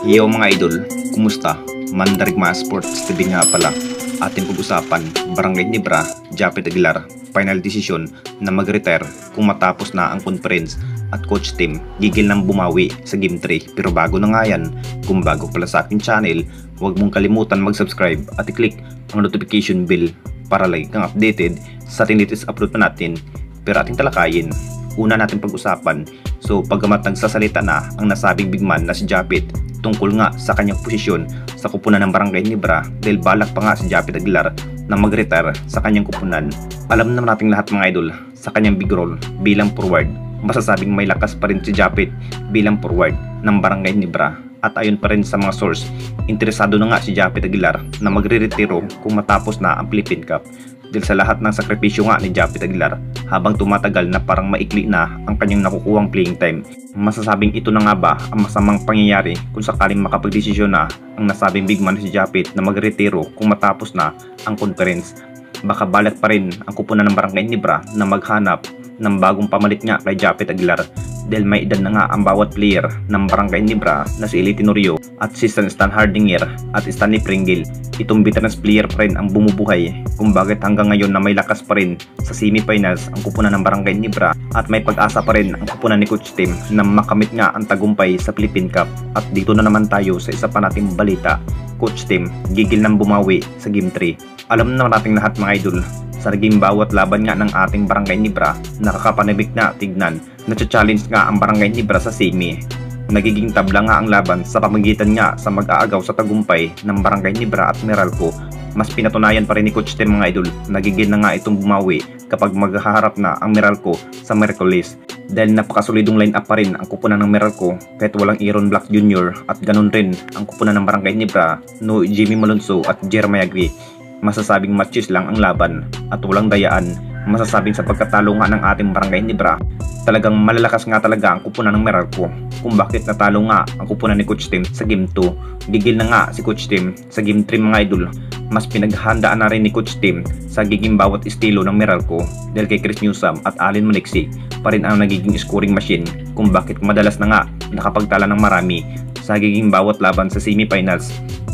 Yo mga idol, kumusta? Mandarigma Sports TV nga pala. Ating pag-usapan, Barangay Nibra, Japet Aguilar, final decision na mag-retire kung matapos na ang conference at coach team gigil nang bumawi sa Game 3. Pero bago na nga yan, kung bago pala sa aking channel, huwag mong kalimutan mag-subscribe at i-click ang notification bell para lagi kang updated sa ating latest upload pa natin. Pero ating talakayin, una natin pag-usapan. So pagkamat nagsasalita na ang nasabing big man na si Japet tungkol nga sa kanyang posisyon sa kupunan ng Barangay Nibra dahil balak pa nga si Japet Aguilar na mag-retire sa kanyang kupunan. Alam naman nating lahat mga idol sa kanyang big role bilang forward. Masasabing may lakas pa rin si Japet bilang forward ng Barangay Nibra. At ayon pa rin sa mga source, interesado na nga si Japet Aguilar na magre-retiro kung matapos na ang Philippine Cup. Dahil sa lahat ng sakripisyo nga ni Japet Aguilar habang tumatagal na parang maikli na ang kanyang nakukuhang playing time. Masasabing ito na nga ba ang masamang pangyayari kung sakaling makapagdesisyon na ang nasabing big man si Japet na magretiro kung matapos na ang conference. Baka balak pa rin ang kupunan ng Barangay Nibra na maghanap ng bagong pamalit nga kay Japet Aguilar dahil may edad na nga ang bawat player ng Barangay Nibra na si Eli Tenorio at si Stan Hardinger at Stanley Pringle. Itong veterans player pa rin ang bumubuhay kung bakit hanggang ngayon na may lakas pa rin sa semifinals ang kupunan ng Barangay Nibra at may pag-asa pa rin ang kupunan ni Coach Tim na makamit nga ang tagumpay sa Philippine Cup. At dito na naman tayo sa isa pa nating balita, Coach Tim gigil nang bumawi sa Game 3. Alam na nating lahat mga idol, sa naging bawat laban nga ng ating Barangay Nibra, nakakapanibig na tignan. Nacha-challenge nga ang Barangay Nibra sa semi. Nagiging tabla nga ang laban sa pamamagitan nga sa mag-aagaw sa tagumpay ng Barangay Nibra at Meralco. Mas pinatunayan pa rin ni Coach Tim mga idol, nagigil na nga itong bumawi kapag maghaharap na ang Meralco sa Miraculous. Dahil napakasolidong line-up pa rin ang kupunan ng Meralco kahit walang Aaron Black Jr. at ganun rin ang kupunan ng Barangay Nibra, no Jimmy Malonzo at Jeremiah Gray. Masasabing matches lang ang laban at walang dayaan. Masasabing sa pagkatalo nga ng ating Barangay Nibra, talagang malalakas nga talaga ang kupunan ng Meralco kung bakit natalo nga ang kupunan ni Coach Tim sa Game 2. Gigil na nga si Coach Tim sa Game 3 mga idol. Mas pinaghandaan na rin ni Coach Tim sa giging bawat estilo ng Meralco dahil kay Chris Newsome at Allen Monixie pa rin ang nagiging scoring machine kung bakit madalas na nga nakapagtala ng marami sa giging bawat laban sa semifinals.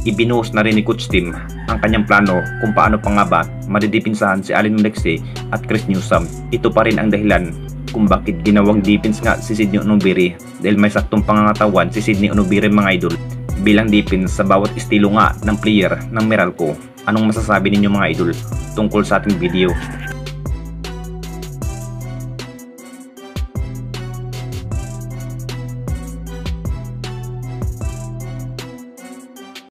Ibinuhos na rin ni Coach Tim ang kanyang plano kung paano pa nga ba madidipinsahan si Allen Monixie at Chris Newsome. Ito pa rin ang dahilan kung bakit ginawang defense nga si Sydney Onubiri dahil may saktong pangangatawan si Sydney Onubiri mga idol bilang defense sa bawat estilo nga ng player ng Meralco. Anong masasabi ninyo mga idol tungkol sa ating video?